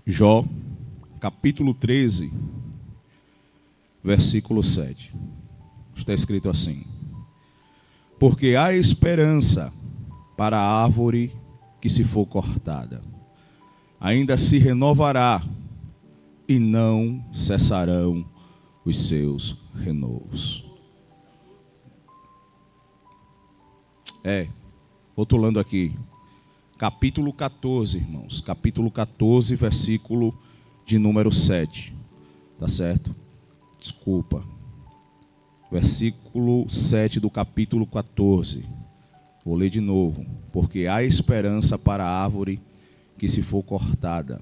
Jó, capítulo 13, versículo 7. Está escrito assim: porque há esperança para a árvore que se for cortada, ainda se renovará e não cessarão os seus renovos. Rotulando aqui, capítulo 14, irmãos, capítulo 14, versículo de número 7, tá certo? Desculpa, versículo 7 do capítulo 14, vou ler de novo. Porque há esperança para a árvore que se for cortada,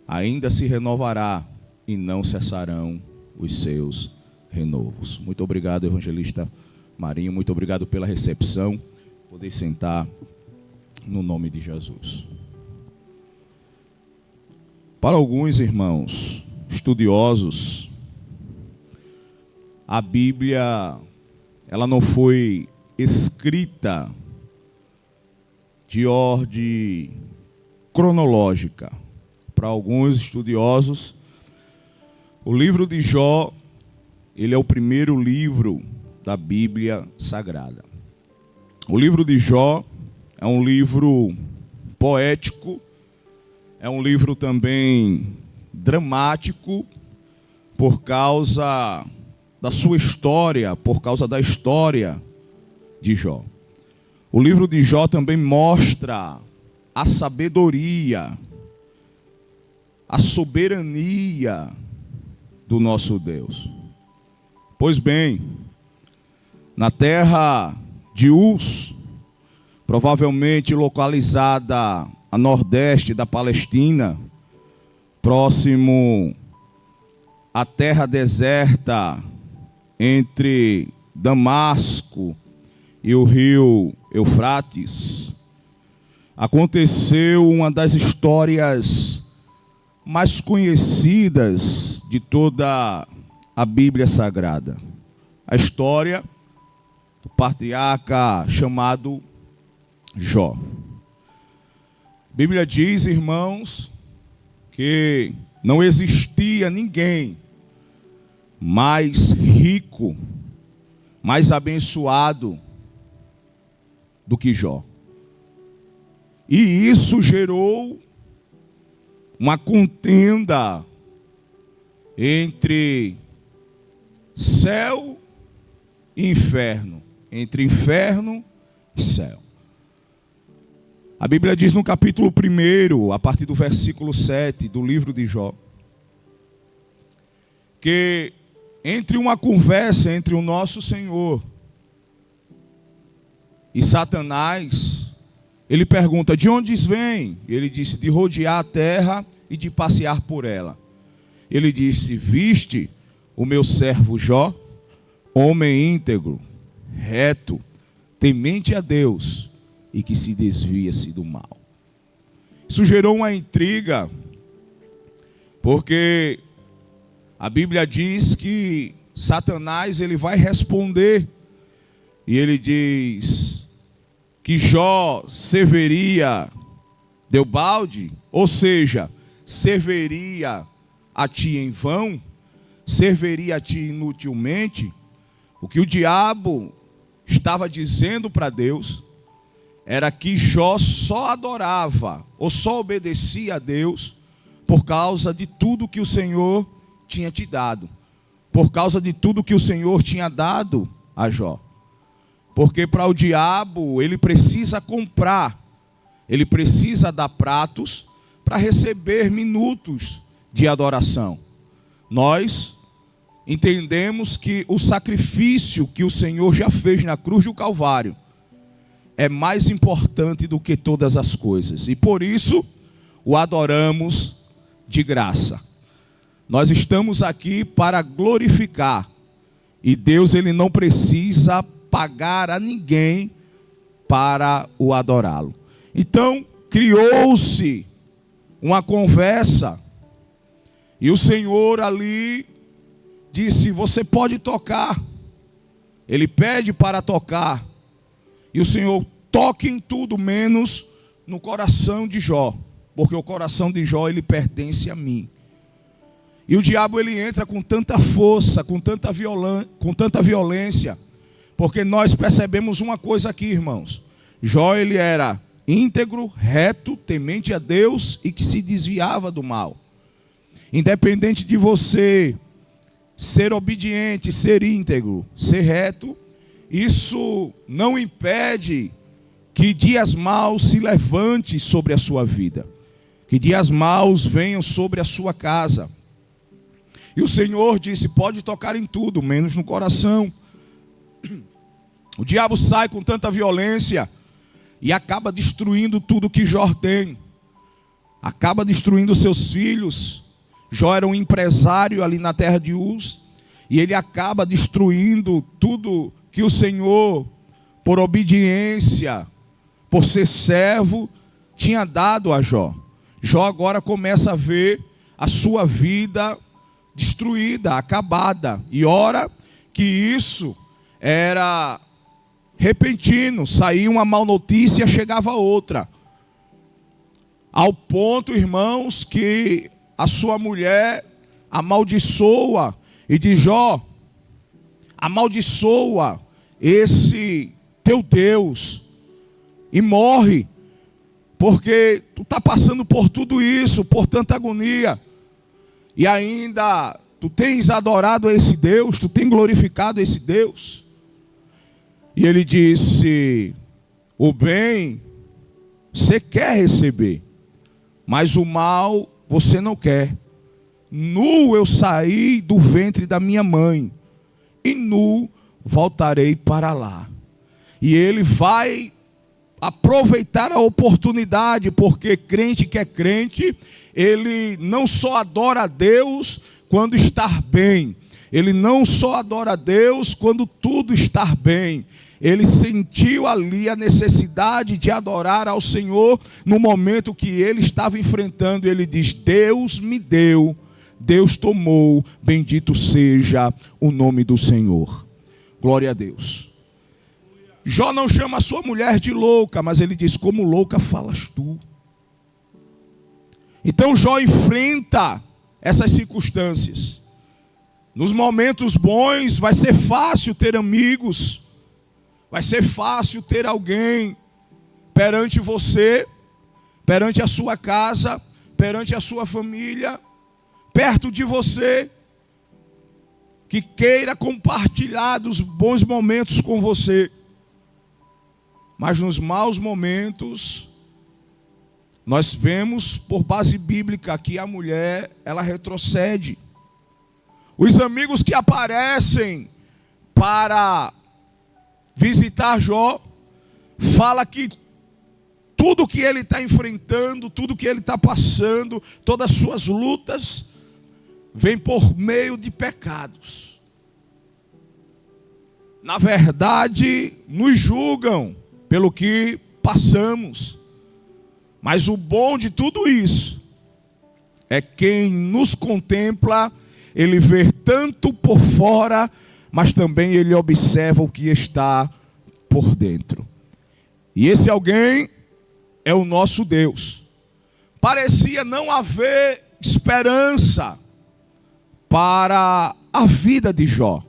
ainda se renovará e não cessarão os seus renovos. Muito obrigado, evangelista Marinho, muito obrigado pela recepção. Poder sentar no nome de Jesus. Para alguns irmãos estudiosos, a Bíblia, ela não foi escrita de ordem cronológica. Para alguns estudiosos, o livro de Jó, ele é o primeiro livro da Bíblia Sagrada. O livro de Jó é um livro poético, é um livro também dramático, por causa da sua história, por causa da história de Jó. O livro de Jó também mostra a sabedoria, a soberania do nosso Deus. Pois bem, na terra de Uz, provavelmente localizada a nordeste da Palestina, próximo à terra deserta entre Damasco e o rio Eufrates, aconteceu uma das histórias mais conhecidas de toda a Bíblia Sagrada. A história do patriarca chamado Jó. A Bíblia diz, irmãos, que não existia ninguém mais rico, mais abençoado do que Jó. E isso gerou uma contenda entre céu e inferno, entre inferno e céu. A Bíblia diz no capítulo 1, a partir do versículo 7 do livro de Jó, que entre uma conversa entre o nosso Senhor e Satanás, ele pergunta: de onde vem? Ele disse: de rodear a terra e de passear por ela. Ele disse: viste o meu servo Jó, homem íntegro, reto, temente a Deus e que se desvia-se do mal. Isso gerou uma intriga, porque a Bíblia diz que Satanás ele vai responder, e ele diz que Jó serviria Deobalde, ou seja, serviria a ti em vão, serviria a ti inutilmente. O que o diabo estava dizendo para Deus era que Jó só adorava ou só obedecia a Deus por causa de tudo que o Senhor tinha te dado, por causa de tudo que o Senhor tinha dado a Jó. Porque para o diabo ele precisa comprar, ele precisa dar pratos para receber minutos de adoração. Nós entendemos que o sacrifício que o Senhor já fez na cruz do Calvário é mais importante do que todas as coisas, e por isso o adoramos de graça. Nós estamos aqui para glorificar, e Deus ele não precisa pagar a ninguém para o adorá-lo. Então criou-se uma conversa, e o Senhor ali disse: você pode tocar. Ele pede para tocar, e o Senhor toca em tudo menos no coração de Jó. porque o coração de Jó, ele pertence a mim. E o diabo, ele entra com tanta força, com tanta violência, porque nós percebemos uma coisa aqui, irmãos. Jó, ele era íntegro, reto, temente a Deus e que se desviava do mal. Independente de você ser obediente, ser íntegro, ser reto, isso não impede que dias maus se levante sobre a sua vida, que dias maus venham sobre a sua casa. E o Senhor disse: pode tocar em tudo, menos no coração. O diabo sai com tanta violência e acaba destruindo tudo que Jó tem. Acaba destruindo seus filhos. Jó era um empresário ali na terra de Uz, e ele acaba destruindo tudo que o Senhor, por obediência, por ser servo, tinha dado a Jó. Jó agora começa a ver a sua vida destruída, acabada. E ora que isso era repentino, saía uma má notícia, chegava outra. Ao ponto, irmãos, que a sua mulher amaldiçoa e diz: Jó, amaldiçoa esse teu Deus e morre, porque tu está passando por tudo isso, por tanta agonia, e ainda tu tens adorado a esse Deus, tu tens glorificado esse Deus. E ele disse: o bem você quer receber, mas o mal você não quer. Nu eu saí do ventre da minha mãe, e nu voltarei para lá. E ele vai aproveitar a oportunidade, porque crente que é crente, ele não só adora a Deus quando está bem, ele não só adora a Deus quando tudo está bem. Ele sentiu ali a necessidade de adorar ao Senhor no momento que ele estava enfrentando. Ele diz: Deus me deu, Deus tomou, bendito seja o nome do Senhor. Glória a Deus. Jó não chama a sua mulher de louca, mas ele diz: como louca falas tu. Então Jó enfrenta essas circunstâncias. Nos momentos bons vai ser fácil ter amigos, vai ser fácil ter alguém perante você, perante a sua casa, perante a sua família, perto de você, que queira compartilhar dos bons momentos com você. Mas nos maus momentos, nós vemos por base bíblica que a mulher, ela retrocede. Os amigos que aparecem para visitar Jó, fala que tudo que ele está enfrentando, tudo que ele está passando, todas as suas lutas, vem por meio de pecados. Na verdade, nos julgam pelo que passamos. Mas o bom de tudo isso é quem nos contempla, ele vê tanto por fora, mas também ele observa o que está por dentro. E esse alguém é o nosso Deus. Parecia não haver esperança para a vida de Jó.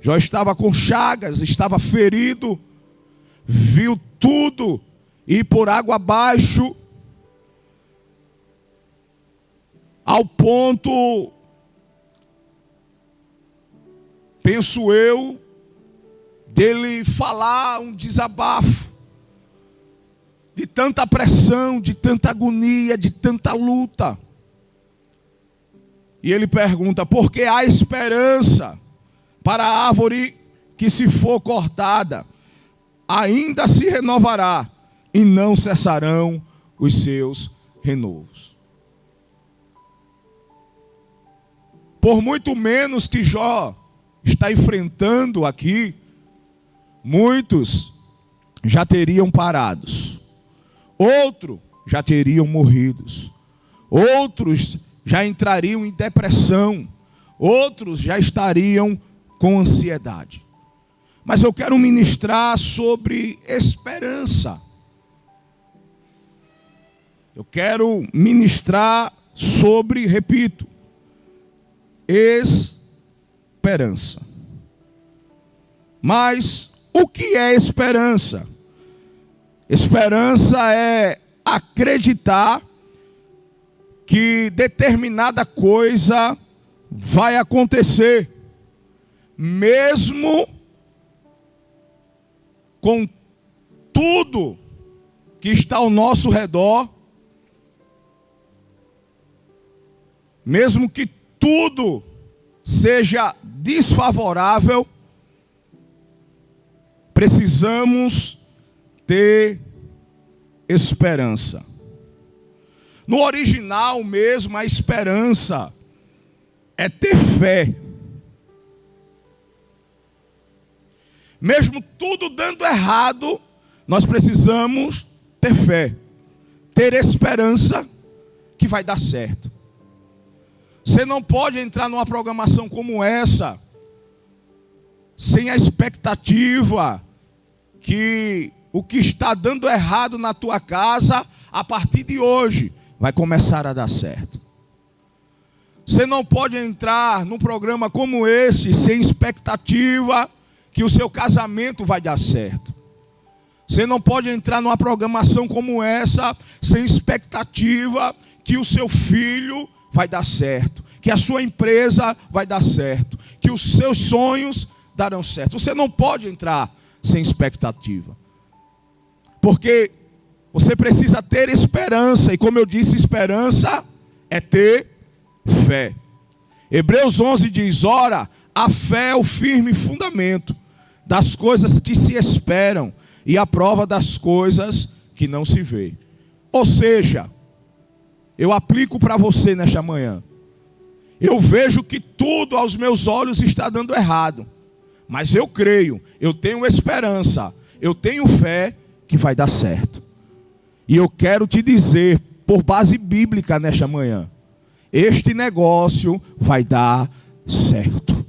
Jó estava com chagas, estava ferido, viu tudo ir por água abaixo, ao ponto, penso eu, dele falar um desabafo, de tanta pressão, de tanta agonia, de tanta luta. E ele pergunta: por que há esperança para a árvore que, se for cortada, ainda se renovará, e não cessarão os seus renovos? Por muito menos que Jó está enfrentando aqui, muitos já teriam parados, outros já teriam morrido, outros já entrariam em depressão, outros já estariam com ansiedade. Mas eu quero ministrar sobre esperança. Eu quero ministrar sobre, repito, esperança. Mas o que é esperança? Esperança é acreditar que determinada coisa vai acontecer, mesmo com tudo que está ao nosso redor, mesmo que tudo seja desfavorável, precisamos ter esperança. No original mesmo, a esperança é ter fé. Mesmo tudo dando errado, nós precisamos ter fé, ter esperança que vai dar certo. Você não pode entrar numa programação como essa sem a expectativa que o que está dando errado na tua casa, a partir de hoje, vai começar a dar certo. Você não pode entrar num programa como esse sem expectativa que o seu casamento vai dar certo. Você não pode entrar numa programação como essa sem expectativa que o seu filho vai dar certo, que a sua empresa vai dar certo, que os seus sonhos darão certo. Você não pode entrar sem expectativa, porque você precisa ter esperança, e como eu disse, esperança é ter fé. Hebreus 11 diz: ora, a fé é o firme fundamento das coisas que se esperam e a prova das coisas que não se vê. Ou seja, eu aplico para você nesta manhã. Eu vejo que tudo aos meus olhos está dando errado, mas eu creio, eu tenho esperança, eu tenho fé que vai dar certo. E eu quero te dizer, por base bíblica nesta manhã, este negócio vai dar certo.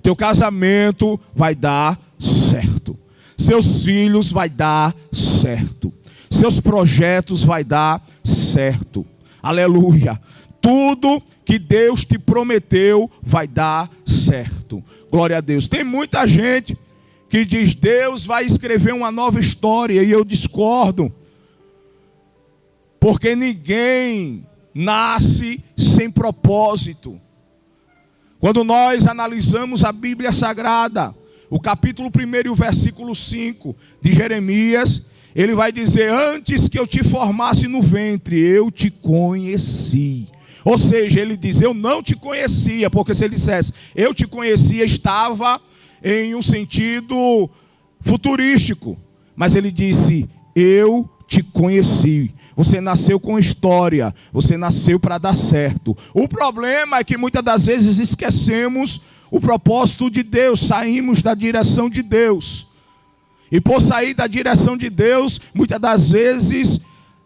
Teu casamento vai dar certo. Seus filhos vai dar certo. Seus projetos vai dar certo. Aleluia. Tudo que Deus te prometeu vai dar certo. Glória a Deus. Tem muita gente que diz: Deus vai escrever uma nova história, e eu discordo. Porque ninguém nasce sem propósito. Quando nós analisamos a Bíblia Sagrada, o capítulo 1 e o versículo 5 de Jeremias, ele vai dizer: antes que eu te formasse no ventre, eu te conheci. Ou seja, ele diz: eu não te conhecia, porque se ele dissesse eu te conhecia, estava em um sentido futurístico. Mas ele disse: eu te conheci. Você nasceu com história, você nasceu para dar certo. O problema é que muitas das vezes esquecemos o propósito de Deus, saímos da direção de Deus. E por sair da direção de Deus, muitas das vezes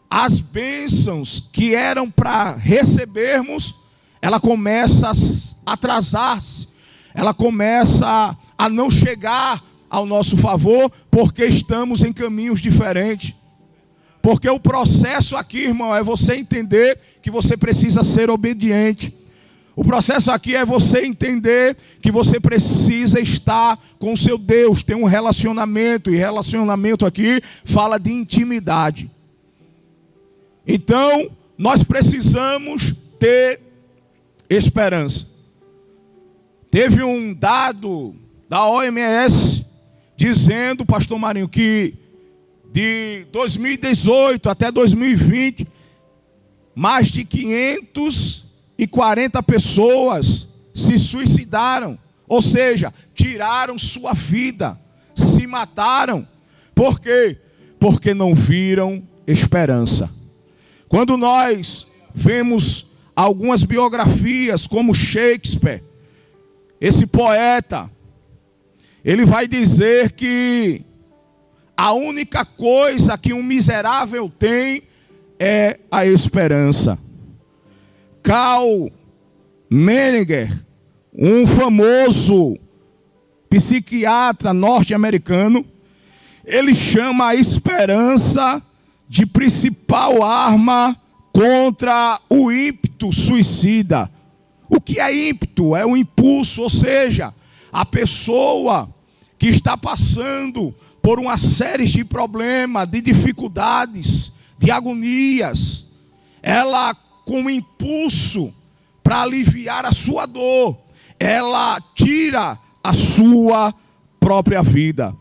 as bênçãos que eram para recebermos, ela começa a atrasar-se, ela começa a não chegar ao nosso favor, porque estamos em caminhos diferentes. Porque o processo aqui, irmão, é você entender que você precisa ser obediente. O processo aqui é você entender que você precisa estar com o seu Deus, ter um relacionamento, e relacionamento aqui fala de intimidade. Então, nós precisamos ter esperança. Teve um dado da OMS dizendo, pastor Marinho, que de 2018 até 2020, mais de 540 pessoas se suicidaram. Ou seja, tiraram sua vida, se mataram. Por quê? Porque não viram esperança. Quando nós vemos algumas biografias, como Shakespeare, esse poeta, ele vai dizer que a única coisa que um miserável tem é a esperança. Carl Menninger, um famoso psiquiatra norte-americano, ele chama a esperança de principal arma contra o ímpeto suicida. O que é ímpeto? É um impulso, ou seja, a pessoa que está passando por uma série de problemas, de dificuldades, de agonias, ela com impulso para aliviar a sua dor, ela tira a sua própria vida.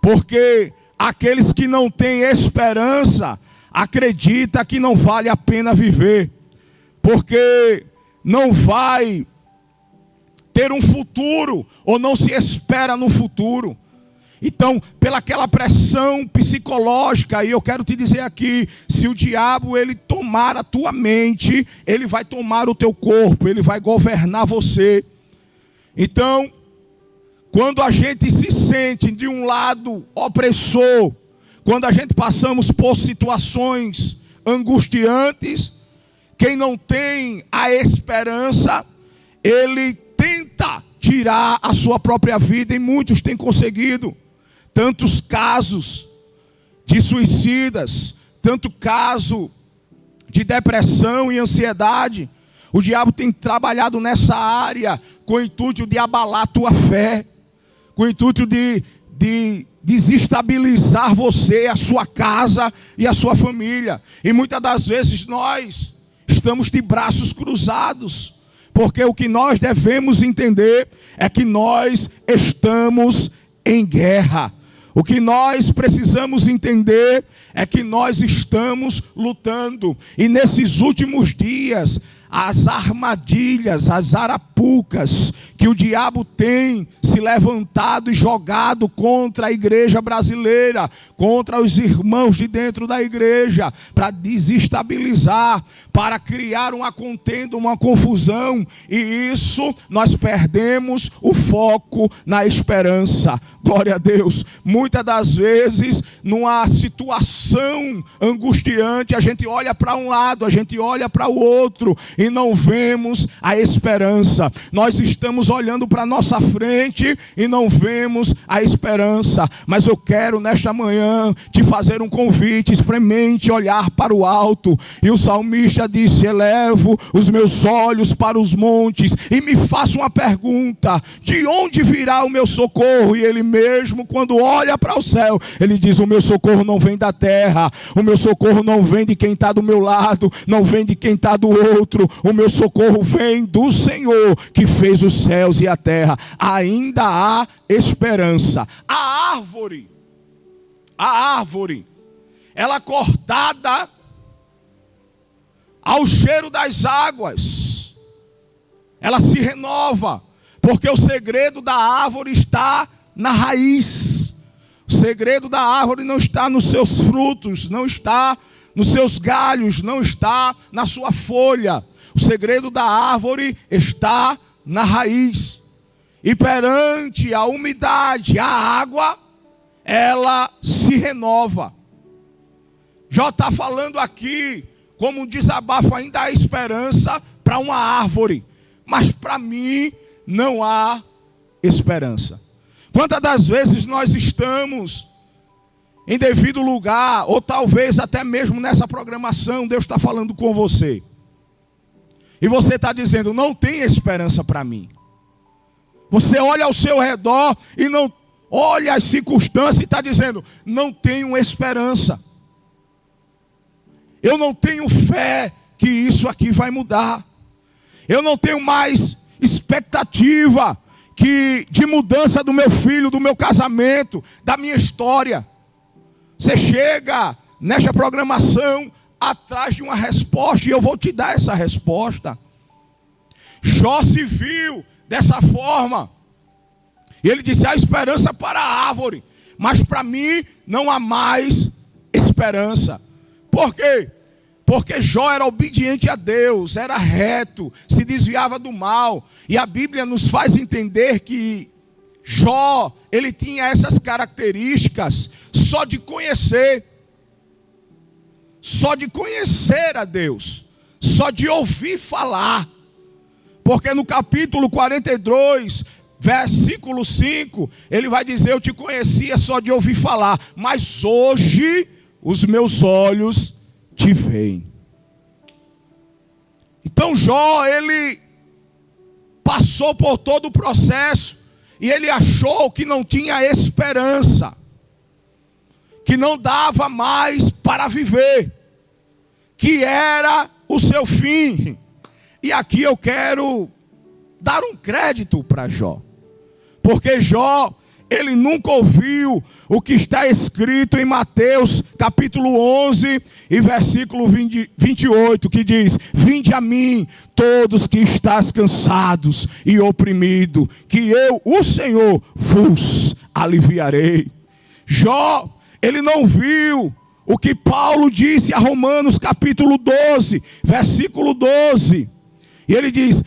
Porque aqueles que não têm esperança, acreditam que não vale a pena viver. Porque não vai ter um futuro, ou não se espera no futuro. Então, pelaquela pressão psicológica, e eu quero te dizer aqui, se o diabo ele tomar a tua mente, ele vai tomar o teu corpo, ele vai governar você. Então, quando a gente se sente de um lado opressor, quando a gente passamos por situações angustiantes, quem não tem a esperança, ele tenta tirar a sua própria vida, e muitos têm conseguido. Tantos casos de suicidas, tanto caso de depressão e ansiedade. O diabo tem trabalhado nessa área com o intuito de abalar a tua fé, com o intuito de desestabilizar você, a sua casa e a sua família. E muitas das vezes nós estamos de braços cruzados, porque o que nós devemos entender é que nós estamos em guerra. O que nós precisamos entender é que nós estamos lutando. E nesses últimos dias, as armadilhas, as arapucas que o diabo tem se levantado e jogado contra a igreja brasileira, contra os irmãos de dentro da igreja, para desestabilizar, para criar uma contenda, uma confusão, e isso nós perdemos o foco na esperança. Glória a Deus. Muitas das vezes, numa situação angustiante, a gente olha para um lado, a gente olha para o outro e não vemos a esperança. Nós estamos olhando para a nossa frente e não vemos a esperança. Mas eu quero nesta manhã te fazer um convite, experimente olhar para o alto. E o salmista disse: elevo os meus olhos para os montes e me faço uma pergunta: de onde virá o meu socorro? E ele mesmo, quando olha para o céu, ele diz: o meu socorro não vem da terra, o meu socorro não vem de quem está do meu lado, não vem de quem está do outro, o meu socorro vem do Senhor que fez os céus e a terra. Ainda há esperança. A árvore, ela cortada ao cheiro das águas, ela se renova, porque o segredo da árvore está na raiz. O segredo da árvore não está nos seus frutos, não está nos seus galhos, não está na sua folha. O segredo da árvore está na raiz. E perante a umidade, a água, ela se renova. Jó está falando aqui como um desabafo. Ainda há esperança para uma árvore, mas para mim não há esperança. Quantas das vezes nós estamos em devido lugar, ou talvez até mesmo nessa programação, Deus está falando com você, e você está dizendo: não tem esperança para mim. Você olha ao seu redor e não olha as circunstâncias e está dizendo: não tenho esperança. Eu não tenho fé que isso aqui vai mudar. Eu não tenho mais expectativa de mudança do meu filho, do meu casamento, da minha história. Você chega nesta programação atrás de uma resposta, e eu vou te dar essa resposta. Jó se viu dessa forma, e ele disse: há esperança para a árvore, mas para mim não há mais esperança. Por quê? Porque Jó era obediente a Deus, era reto, se desviava do mal. E a Bíblia nos faz entender que Jó, ele tinha essas características só de conhecer a Deus, só de ouvir falar. Porque no capítulo 42, versículo 5, ele vai dizer: eu te conhecia só de ouvir falar, mas hoje os meus olhos te veem. Então Jó, ele passou por todo o processo e ele achou que não tinha esperança, que não dava mais para viver, que era o seu fim. E aqui eu quero dar um crédito para Jó, porque Jó, ele nunca ouviu o que está escrito em Mateus capítulo 11 e versículo 28, que diz: vinde a mim todos que estáis cansados e oprimidos, que eu, o Senhor, vos aliviarei. Jó, ele não viu o que Paulo disse a Romanos capítulo 12, versículo 12. E ele diz: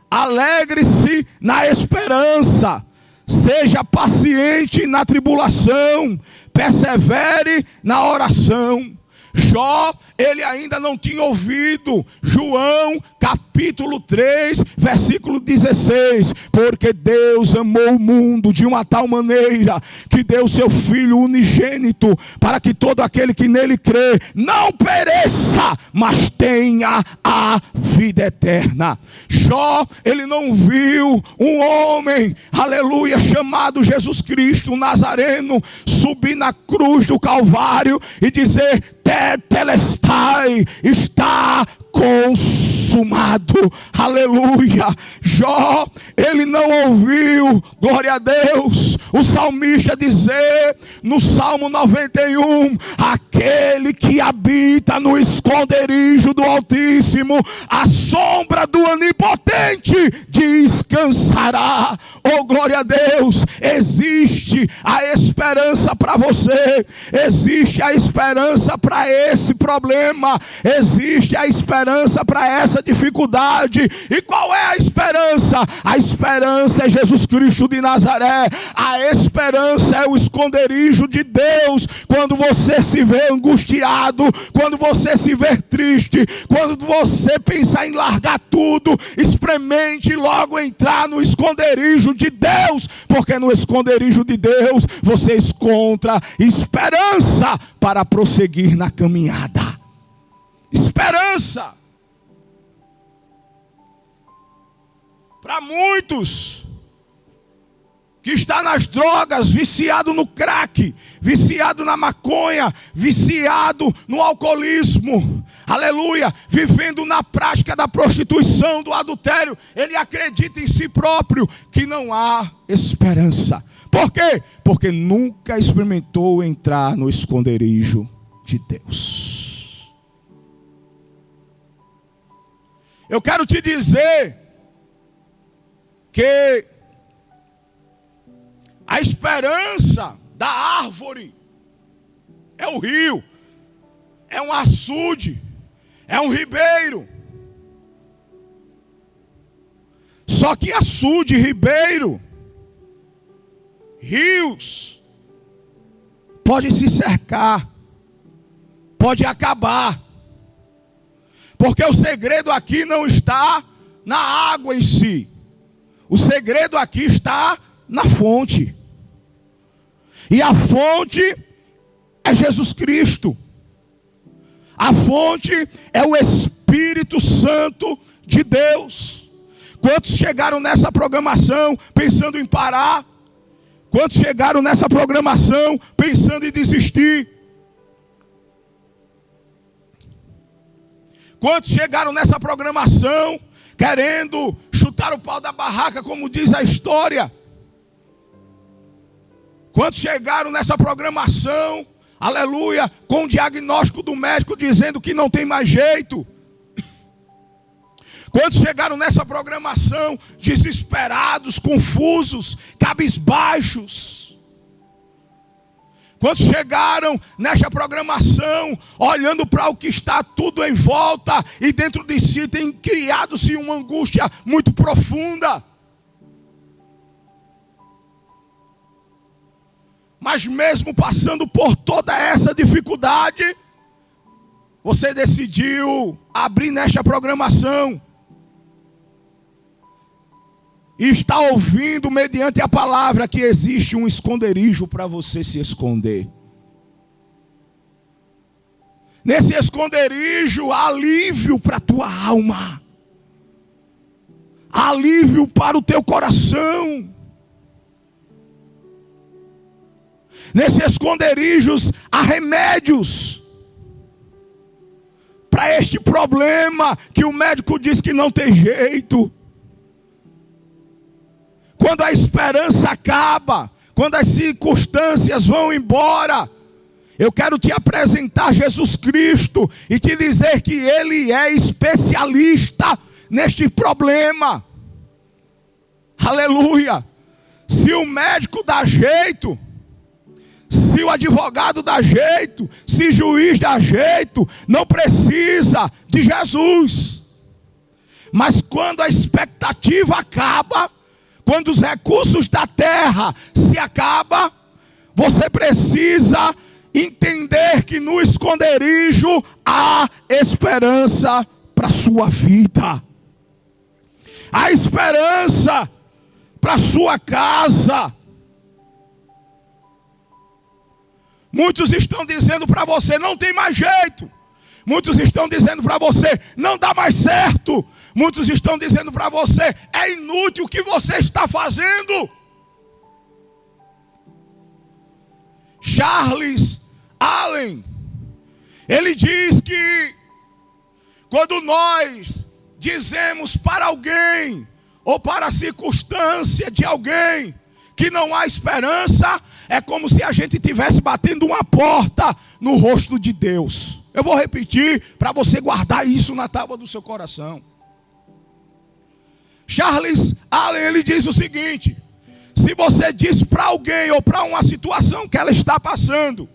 alegre-se na esperança, seja paciente na tribulação, persevere na oração. Jó, ele ainda não tinha ouvido João capítulo 3, versículo 16. Porque Deus amou o mundo de uma tal maneira que deu seu Filho unigênito, para que todo aquele que nele crê não pereça, mas tenha a vida eterna. Jó, ele não viu um homem, aleluia, chamado Jesus Cristo, o Nazareno, subir na cruz do Calvário e dizer: tetelestai, está consumado, aleluia. Jó, ele não ouviu, glória a Deus, o salmista dizer no Salmo 91: aquele que habita no esconderijo do Altíssimo, à sombra do Onipotente descansará. Oh, glória a Deus, existe a esperança para você, existe a esperança para esse problema, existe a esperança para essa dificuldade. E qual é a esperança? A esperança é Jesus Cristo de Nazaré. A esperança é o esconderijo de Deus. Quando você se vê angustiado, quando você se vê triste, quando você pensar em largar tudo, experimente logo entrar no esconderijo de Deus, porque no esconderijo de Deus você encontra esperança para prosseguir na caminhada. Esperança. Para muitos que está nas drogas, viciado no crack, viciado na maconha, viciado no alcoolismo, aleluia, vivendo na prática da prostituição, do adultério, ele acredita em si próprio que não há esperança. Por quê? Porque nunca experimentou entrar no esconderijo de Deus. Eu quero te dizer que a esperança da árvore é o rio, é um açude, é um ribeiro. Só que açude, ribeiro, rios, pode se cercar, pode acabar. Porque o segredo aqui não está na água em si. O segredo aqui está na fonte. E a fonte é Jesus Cristo. A fonte é o Espírito Santo de Deus. Quantos chegaram nessa programação pensando em parar? Quantos chegaram nessa programação pensando em desistir? Quantos chegaram nessa programação querendo chutar o pau da barraca, como diz a história? Quantos chegaram nessa programação, aleluia, com o diagnóstico do médico dizendo que não tem mais jeito? Quantos chegaram nessa programação desesperados, confusos, cabisbaixos? Quantos chegaram nessa programação olhando para o que está tudo em volta e dentro de si tem criado-se uma angústia muito profunda? Mas mesmo passando por toda essa dificuldade, você decidiu abrir nesta programação e está ouvindo mediante a palavra que existe um esconderijo para você se esconder. Nesse esconderijo há alívio para a tua alma. alívio para o teu coração. Nesses esconderijos há remédios para este problema que o médico diz que não tem jeito. Quando a esperança acaba, quando as circunstâncias vão embora, eu quero te apresentar Jesus Cristo e te dizer que Ele é especialista neste problema. Aleluia! Se o médico dá jeito, se o advogado dá jeito, se o juiz dá jeito, não precisa de Jesus. Mas quando a expectativa acaba, quando os recursos da terra se acabam, você precisa entender que no esconderijo há esperança para a sua vida. Há esperança para a sua casa. Muitos estão dizendo para você, não tem mais jeito. Muitos estão dizendo para você, não dá mais certo. Muitos estão dizendo para você, é inútil o que você está fazendo. Charles Allen, ele diz que quando nós dizemos para alguém, ou para a circunstância de alguém, que não há esperança, é como se a gente estivesse batendo uma porta no rosto de Deus. Eu vou repetir para você guardar isso na tábua do seu coração. Charles Allen, ele diz o seguinte: se você diz para alguém ou para uma situação que ela está passando,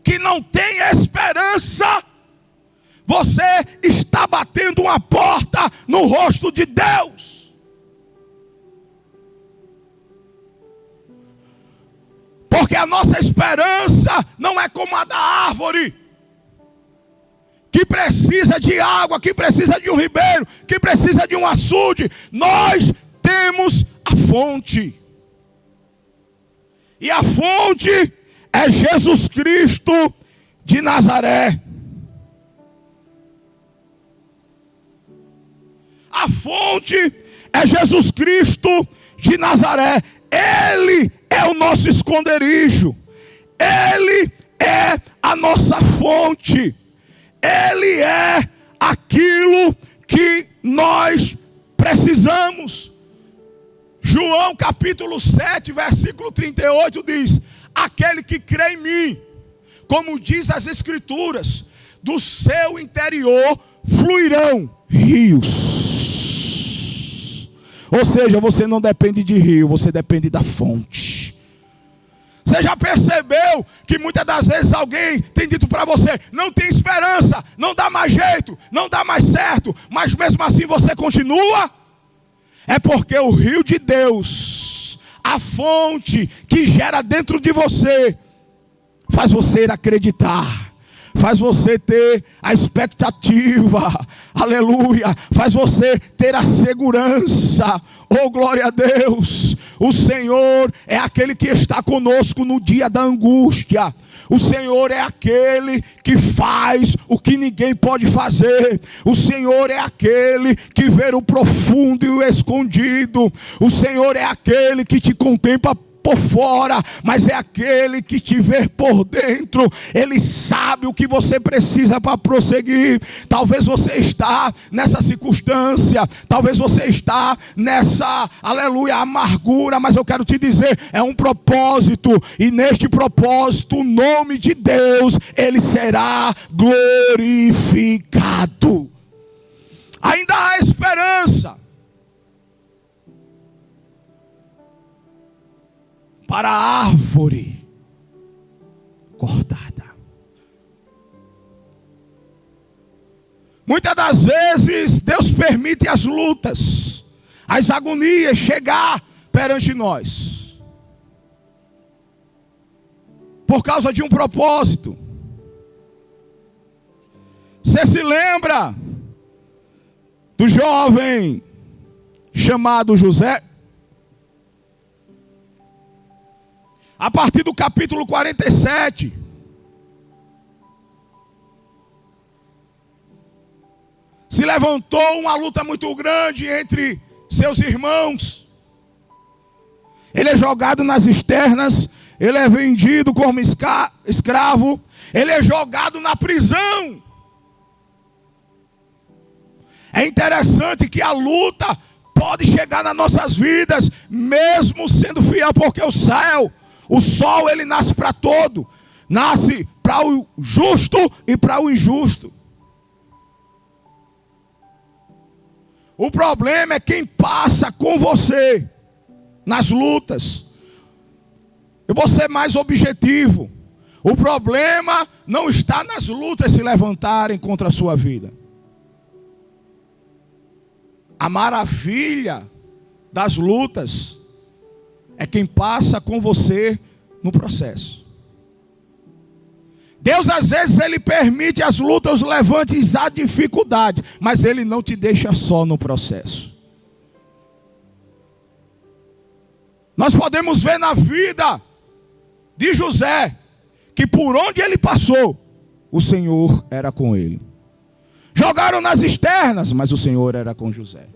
que não tem esperança, você está batendo uma porta no rosto de Deus. Porque a nossa esperança não é como a da árvore, que precisa de água, que precisa de um ribeiro, que precisa de um açude. Nós temos a fonte. E a fonte é Jesus Cristo de Nazaré. A fonte é Jesus Cristo de Nazaré. Ele é o nosso esconderijo. Ele é a nossa fonte. Ele é aquilo que nós precisamos. João capítulo 7, versículo 38 diz: aquele que crê em mim, como diz as escrituras, do seu interior fluirão rios. Ou seja, você não depende de rio, você depende da fonte. Você já percebeu que muitas das vezes alguém tem dito para você, não tem esperança, não dá mais jeito, não dá mais certo, mas mesmo assim você continua? É porque o rio de Deus, a fonte que gera dentro de você, faz você acreditar, faz você ter a expectativa, aleluia, faz você ter a segurança. Oh, glória a Deus. O Senhor é aquele que está conosco no dia da angústia. O Senhor é aquele que faz o que ninguém pode fazer. O Senhor é aquele que vê o profundo e o escondido. O Senhor é aquele que te contempla por fora, mas é aquele que te vê por dentro. Ele sabe o que você precisa para prosseguir. Talvez você está nessa circunstância, talvez você está nessa, aleluia, amargura, mas eu quero te dizer, é um propósito, e neste propósito o nome de Deus, ele será glorificado. Ainda há esperança para a árvore cortada. Muitas das vezes Deus permite as lutas, as agonias chegar perante nós, por causa de um propósito. Você se lembra do jovem chamado José? A partir do capítulo 47, se levantou uma luta muito grande entre seus irmãos. Ele é jogado nas externas, ele é vendido como escravo, ele é jogado na prisão. É interessante que a luta pode chegar nas nossas vidas, mesmo sendo fiel, porque o sol ele nasce para todo, nasce para o justo e para o injusto. O problema é quem passa com você nas lutas. Eu vou ser mais objetivo. O problema não está nas lutas se levantarem contra a sua vida. A maravilha das lutas é quem passa com você no processo. Deus às vezes ele permite as lutas, os levantes à dificuldade, mas ele não te deixa só no processo. Nós podemos ver na vida de José que por onde ele passou, o Senhor era com ele. Jogaram nas externas, mas o Senhor era com José.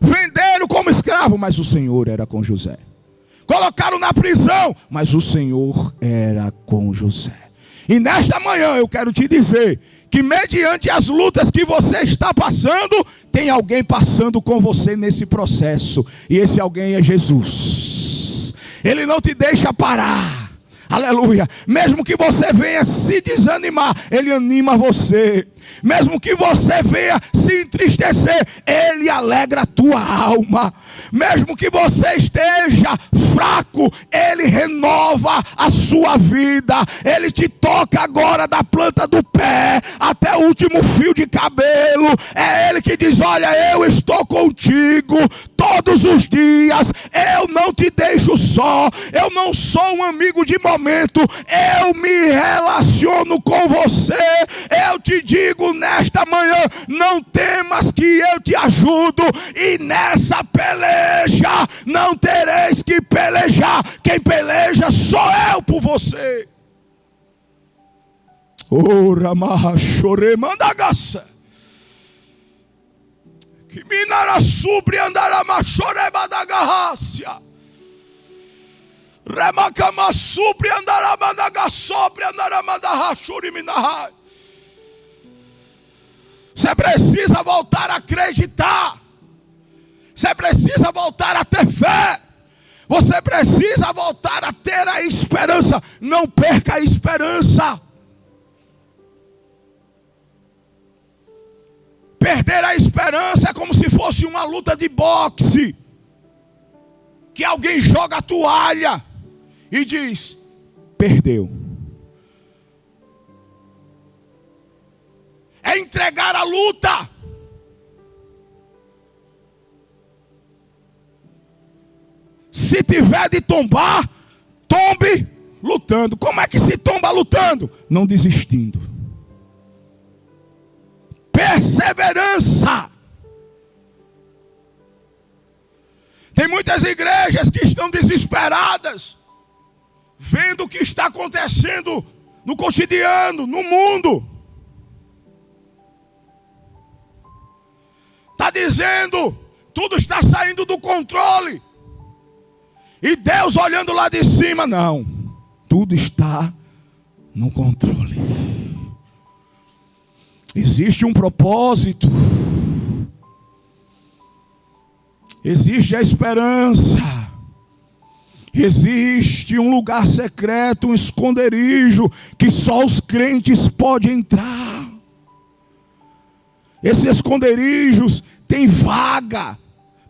Venderam como escravo, mas o Senhor era com José. Colocaram na prisão, mas o Senhor era com José. E nesta manhã eu quero te dizer que mediante as lutas que você está passando, tem alguém passando com você nesse processo. E esse alguém é Jesus. Ele não te deixa parar. Aleluia. Mesmo que você venha se desanimar, Ele anima você. Mesmo que você venha se entristecer, Ele alegra a tua alma. Mesmo que você esteja fraco, Ele renova a sua vida. Ele te toca agora da planta do pé até o último fio de cabelo. É Ele que diz: olha, eu estou contigo todos os dias. Eu não te deixo só. Eu não sou um amigo de momento. Eu me relaciono com você. Eu te digo nesta manhã: não temas que eu te ajudo. E nessa peleja não tereis que pelejar. Quem peleja sou eu por você. Ora mahachore mandagaça. Que minara supre andara machore badagarrácia. Remakama supre andara mandagassopre andara mandarrachuri minahai. Você precisa voltar a acreditar. Você precisa voltar a ter fé. Você precisa voltar a ter a esperança. Não perca a esperança. Perder a esperança é como se fosse uma luta de boxe, que alguém joga a toalha e diz: perdeu. É entregar a luta. Se tiver de tombar, tombe lutando. Como é que se tomba lutando? Não desistindo. Perseverança. Tem muitas igrejas que estão desesperadas, vendo o que está acontecendo no cotidiano, no mundo. Está dizendo, tudo está saindo do controle. E Deus olhando lá de cima, não. Tudo está no controle. Existe um propósito. Existe a esperança. Existe um lugar secreto, um esconderijo que só os crentes podem entrar. Esses esconderijos têm vaga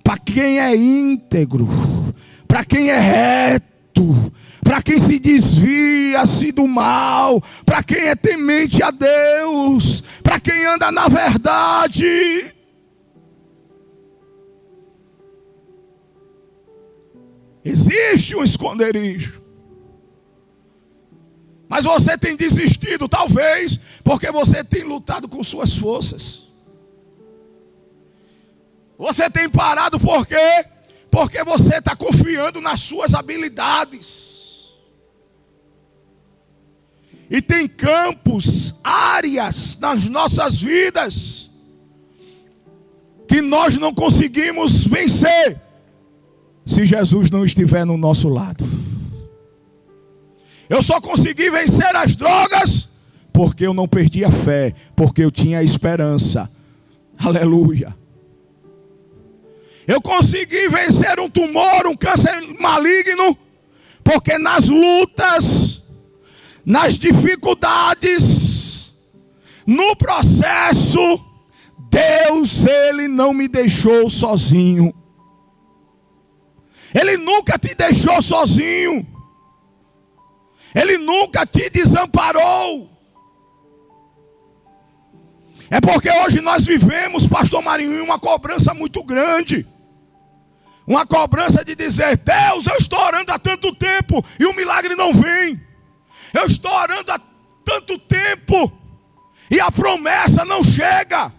para quem é íntegro, para quem é reto, para quem se desvia-se do mal, para quem é temente a Deus, para quem anda na verdade. Existe um esconderijo. Mas você tem desistido, talvez, porque você tem lutado com suas forças. Você tem parado por quê? Porque você está confiando nas suas habilidades. E tem campos, áreas nas nossas vidas que nós não conseguimos vencer se Jesus não estiver no nosso lado. Eu só consegui vencer as drogas porque eu não perdi a fé, porque eu tinha esperança. Aleluia. Eu consegui vencer um tumor, um câncer maligno, porque nas lutas, nas dificuldades, no processo, Deus, Ele não me deixou sozinho. Ele nunca te deixou sozinho. Ele nunca te desamparou. É porque hoje nós vivemos, pastor Marinho, uma cobrança muito grande. Uma cobrança de dizer: Deus, eu estou orando há tanto tempo e o milagre não vem. Eu estou orando há tanto tempo e a promessa não chega.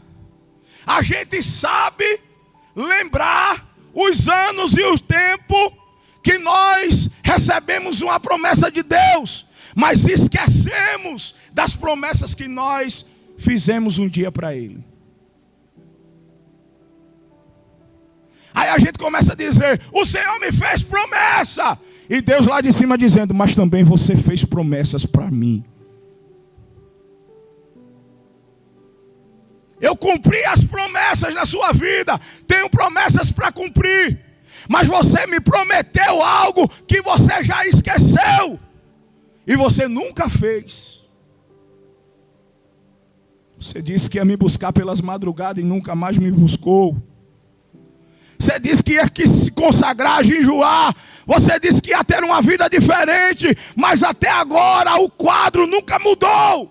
A gente sabe lembrar os anos e o tempo que nós recebemos uma promessa de Deus, mas esquecemos das promessas que nós fizemos um dia para Ele. Aí a gente começa a dizer: o Senhor me fez promessa. E Deus lá de cima dizendo: mas também você fez promessas para mim. Eu cumpri as promessas na sua vida. Tenho promessas para cumprir. Mas você me prometeu algo que você já esqueceu. E você nunca fez. Você disse que ia me buscar pelas madrugadas e nunca mais me buscou. Você disse que ia se consagrar, jejuar. Você disse que ia ter uma vida diferente. Mas até agora o quadro nunca mudou.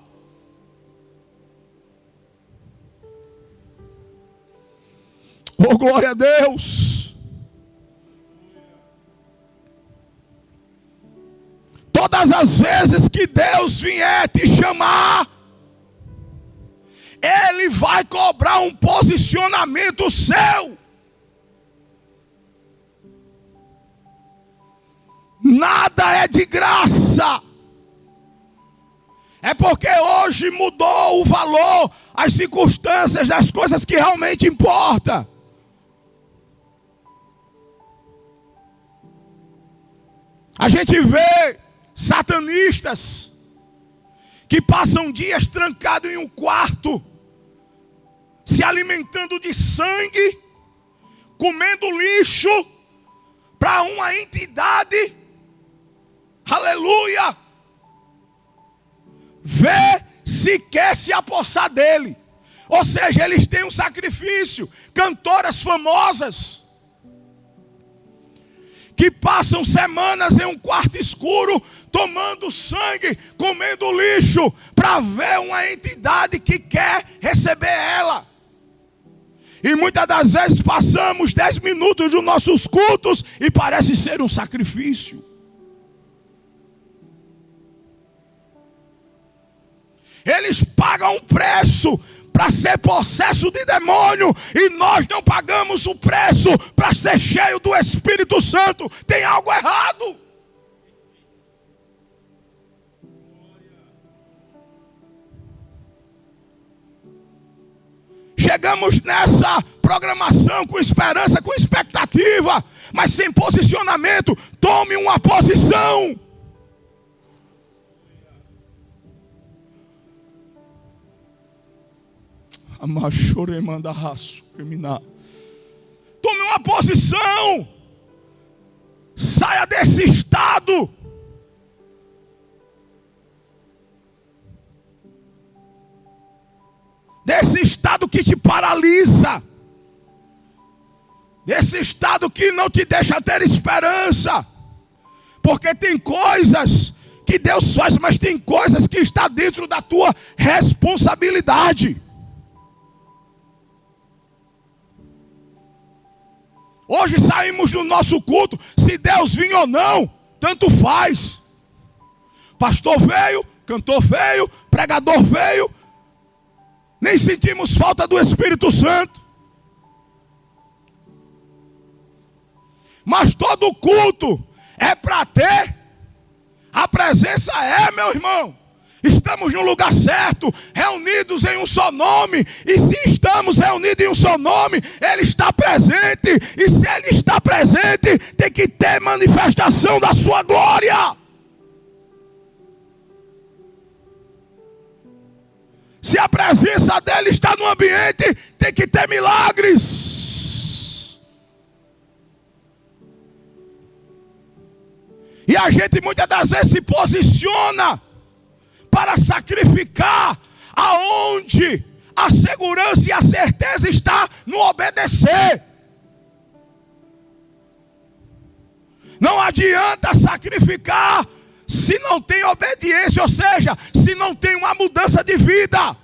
Oh, glória a Deus. Todas as vezes que Deus vier te chamar, Ele vai cobrar um posicionamento seu. Nada é de graça. É porque hoje mudou o valor, as circunstâncias das coisas que realmente importam. A gente vê satanistas que passam dias trancados em um quarto, se alimentando de sangue, comendo lixo, para uma entidade, aleluia, ver se quer se apossar dele. Ou seja, eles têm um sacrifício. Cantoras famosas que passam semanas em um quarto escuro, tomando sangue, comendo lixo, para ver uma entidade que quer receber ela. E muitas das vezes passamos 10 minutos dos nossos cultos e parece ser um sacrifício. Eles pagam um preço para ser possesso de demônio, e nós não pagamos o preço para ser cheio do Espírito Santo. Tem algo errado. Chegamos nessa programação com esperança, com expectativa, mas sem posicionamento. Tome uma posição. Tome uma posição. Saia desse estado. Desse estado que te paralisa. Desse estado que não te deixa ter esperança. Porque tem coisas que Deus faz, mas tem coisas que estão dentro da tua responsabilidade. Hoje saímos do nosso culto, se Deus vir ou não, tanto faz. Pastor veio, cantor veio, pregador veio, nem sentimos falta do Espírito Santo. Mas todo culto é para ter, a presença meu irmão, Estamos no lugar certo, reunidos em um só nome. E se estamos reunidos em um só nome, Ele está presente. E se Ele está presente, tem que ter manifestação da sua glória. Se a presença dEle está no ambiente, tem que ter milagres. E a gente muitas das vezes se posiciona para sacrificar aonde a segurança e a certeza está no obedecer. Não adianta sacrificar se não tem obediência, ou seja, se não tem uma mudança de vida.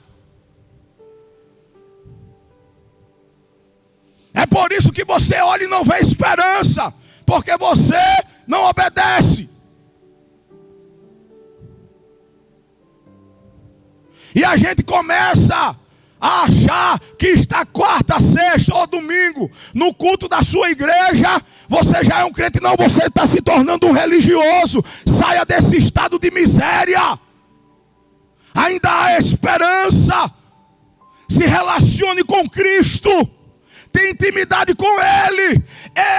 É por isso que você olha e não vê esperança, porque você não obedece. E a gente começa a achar que está quarta, sexta ou domingo no culto da sua igreja, você já é um crente. Não, você está se tornando um religioso. Saia desse estado de miséria. Ainda há esperança. Se relacione com Cristo. Tem intimidade com Ele.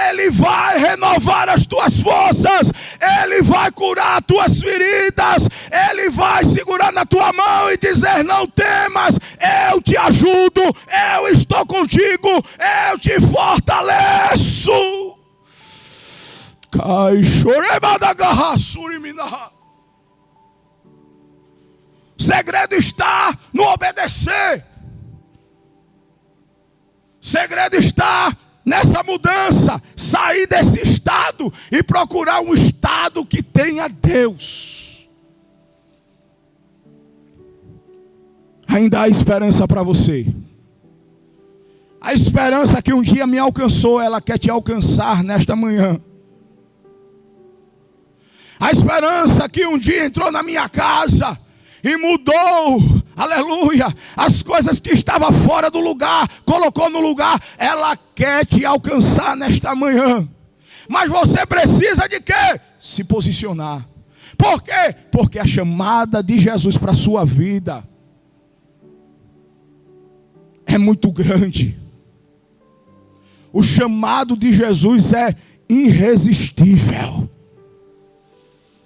Ele vai renovar as tuas forças. Ele vai curar as tuas feridas. Ele vai segurar na tua mão e dizer: não temas, eu te ajudo, eu estou contigo, eu te fortaleço. O segredo está no obedecer. O segredo está nessa mudança. Sair desse estado e procurar um estado que tenha Deus. Ainda há esperança para você. A esperança que um dia me alcançou, ela quer te alcançar nesta manhã. A esperança que um dia entrou na minha casa e mudou, aleluia, as coisas que estavam fora do lugar, colocou no lugar, ela quer te alcançar nesta manhã. Mas você precisa de quê? Se posicionar. Por quê? Porque a chamada de Jesus para a sua vida é muito grande. O chamado de Jesus é irresistível.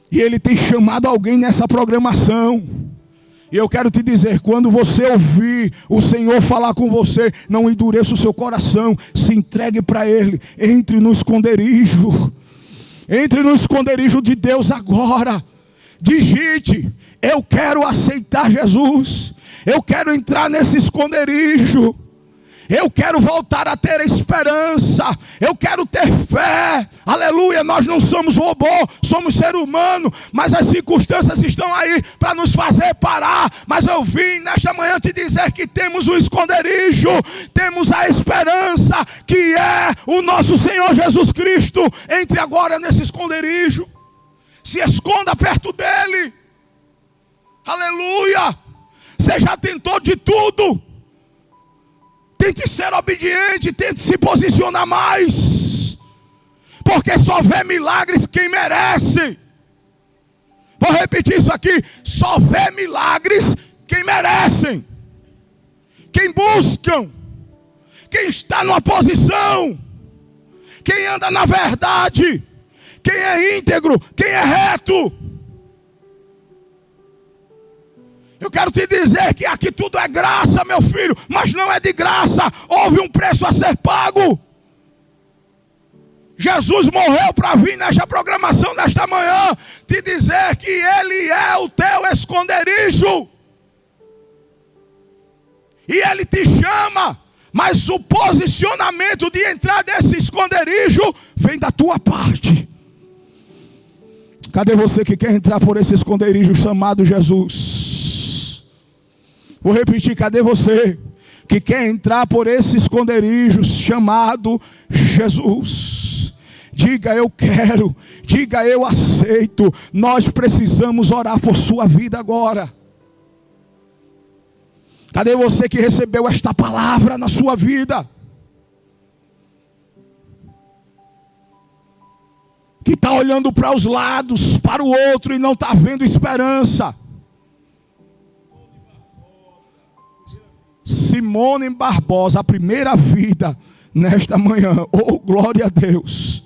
E Ele tem chamado alguém nessa programação. E eu quero te dizer, quando você ouvir o Senhor falar com você, não endureça o seu coração, se entregue para Ele, entre no esconderijo. Entre no esconderijo de Deus agora. Digite: eu quero aceitar Jesus. Eu quero entrar nesse esconderijo. Eu quero voltar a ter esperança. Eu quero ter fé. Aleluia, nós não somos robô, somos ser humano. Mas as circunstâncias estão aí para nos fazer parar. Mas eu vim nesta manhã te dizer que temos o esconderijo. Temos a esperança que é o nosso Senhor Jesus Cristo. Entre agora nesse esconderijo. Se esconda perto dEle. Aleluia. Você já tentou de tudo. Tente ser obediente, tente se posicionar mais. Porque só vê milagres quem merece. Vou repetir isso aqui. Só vê milagres quem merecem. Quem buscam. Quem está numa posição. Quem anda na verdade. Quem é íntegro. Quem é reto. Eu quero te dizer que aqui tudo é graça, meu filho, mas não é de graça. Houve um preço a ser pago. Jesus morreu para vir nesta programação desta manhã te dizer que Ele é o teu esconderijo. E Ele te chama, mas o posicionamento de entrar nesse esconderijo vem da tua parte. Cadê você que quer entrar por esse esconderijo chamado Jesus? Vou repetir, cadê você que quer entrar por esse esconderijo chamado Jesus? Diga: eu quero, diga: eu aceito. Nós precisamos orar por sua vida agora. Cadê você que recebeu esta palavra na sua vida? Que está olhando para os lados, para o outro e não está vendo esperança. Simone Barbosa, a primeira vida nesta manhã. Oh, glória a Deus.